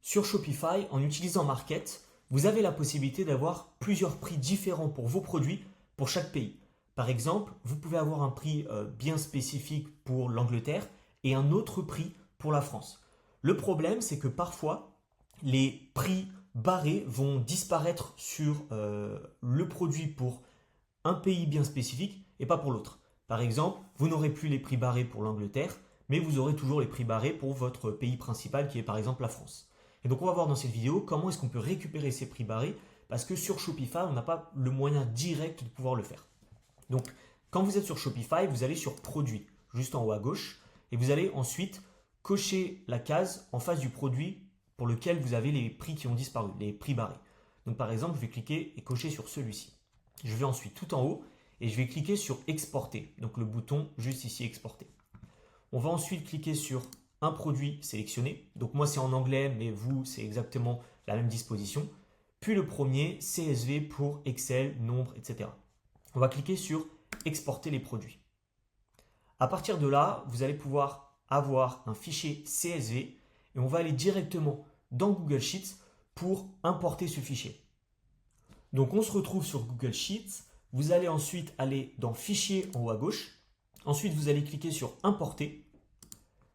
Sur Shopify, en utilisant Market, vous avez la possibilité d'avoir plusieurs prix différents pour vos produits pour chaque pays. Par exemple, vous pouvez avoir un prix bien spécifique pour l'Angleterre et un autre prix pour la France. Le problème, c'est que parfois, les prix barrés vont disparaître sur le produit pour un pays bien spécifique et pas pour l'autre. Par exemple, vous n'aurez plus les prix barrés pour l'Angleterre, mais vous aurez toujours les prix barrés pour votre pays principal qui est par exemple la France. Et donc on va voir dans cette vidéo comment est-ce qu'on peut récupérer ces prix barrés parce que sur Shopify, on n'a pas le moyen direct de pouvoir le faire. Donc quand vous êtes sur Shopify, vous allez sur Produits, juste en haut à gauche, et vous allez ensuite cocher la case en face du produit pour lequel vous avez les prix qui ont disparu, les prix barrés. Donc par exemple, je vais cliquer et cocher sur celui-ci. Je vais ensuite tout en haut et je vais cliquer sur Exporter, donc le bouton juste ici Exporter. On va ensuite cliquer sur un produit sélectionné. Donc moi c'est en anglais, mais vous c'est exactement la même disposition. Puis le premier, CSV pour Excel, nombre, etc. On va cliquer sur Exporter les produits. À partir de là, vous allez pouvoir avoir un fichier CSV et on va aller directement dans Google Sheets pour importer ce fichier. Donc on se retrouve sur Google Sheets. Vous allez ensuite aller dans Fichier en haut à gauche. Ensuite, vous allez cliquer sur Importer.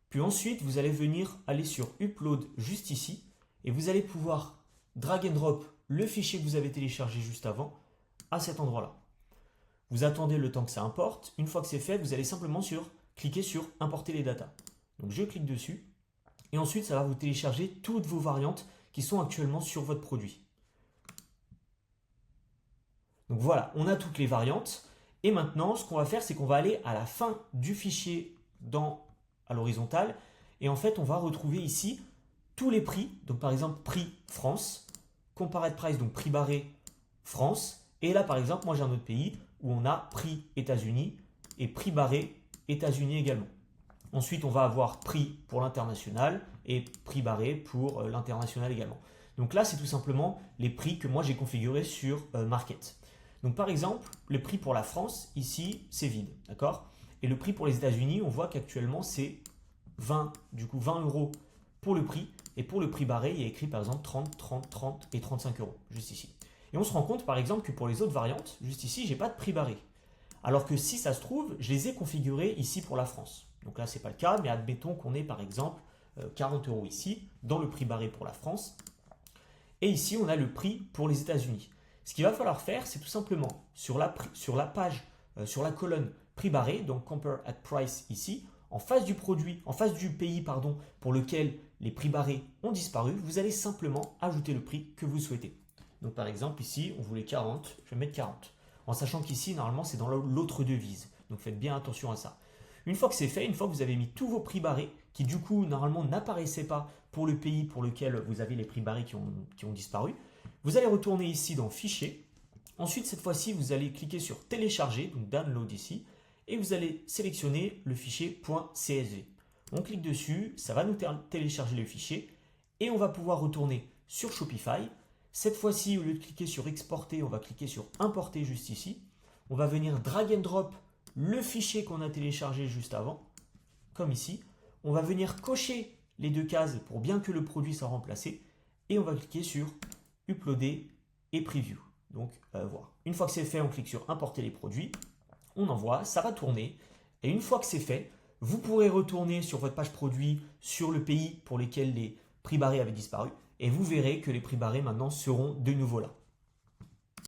Puis ensuite, vous allez venir aller sur Upload juste ici et vous allez pouvoir drag and drop le fichier que vous avez téléchargé juste avant à cet endroit-là. Vous attendez le temps que ça importe. Une fois que c'est fait, vous allez simplement cliquer sur Importer les datas. Donc je clique dessus et ensuite, ça va vous télécharger toutes vos variantes qui sont actuellement sur votre produit. Donc voilà, on a toutes les variantes. Et maintenant, ce qu'on va faire, c'est qu'on va aller à la fin du fichier à l'horizontale. Et en fait, on va retrouver ici tous les prix. Donc par exemple, prix France, Compared Price, donc prix barré France. Et là, par exemple, moi j'ai un autre pays où on a prix États-Unis et prix barré États-Unis également. Ensuite, on va avoir prix pour l'international et prix barré pour l'international également. Donc là, c'est tout simplement les prix que moi j'ai configurés sur Market. Donc par exemple, le prix pour la France, ici, c'est vide, d'accord? Et le prix pour les États-Unis, on voit qu'actuellement, c'est 20 euros pour le prix. Et pour le prix barré, il y a écrit par exemple 30, 30, 30 et 35 euros, juste ici. Et on se rend compte par exemple que pour les autres variantes, juste ici, je n'ai pas de prix barré. Alors que si ça se trouve, je les ai configurés ici pour la France. Donc là, ce n'est pas le cas, mais admettons qu'on ait par exemple 40 euros ici, dans le prix barré pour la France. Et ici, on a le prix pour les États-Unis. Ce qu'il va falloir faire, c'est tout simplement sur la page, sur la colonne prix barré, donc Compare at Price ici, en face du produit, en face du pays pour lequel les prix barrés ont disparu, vous allez simplement ajouter le prix que vous souhaitez. Donc par exemple ici, on voulait 40, je vais mettre 40. En sachant qu'ici, normalement, c'est dans l'autre devise. Donc faites bien attention à ça. Une fois que c'est fait, une fois que vous avez mis tous vos prix barrés, qui du coup, normalement, n'apparaissaient pas pour le pays pour lequel vous avez les prix barrés qui ont disparu, vous allez retourner ici dans Fichier. Ensuite, cette fois-ci, vous allez cliquer sur Télécharger, donc Download ici, et vous allez sélectionner le fichier .csv. On clique dessus, ça va nous télécharger le fichier, et on va pouvoir retourner sur Shopify. Cette fois-ci, au lieu de cliquer sur Exporter, on va cliquer sur Importer juste ici. On va venir drag and drop le fichier qu'on a téléchargé juste avant, comme ici. On va venir cocher les deux cases pour bien que le produit soit remplacé, et on va cliquer sur Uploader et Preview. Donc voilà. Une fois que c'est fait, on clique sur Importer les produits, on envoie, ça va tourner. Et une fois que c'est fait, vous pourrez retourner sur votre page produit, sur le pays pour lequel les prix barrés avaient disparu. Et vous verrez que les prix barrés maintenant seront de nouveau là.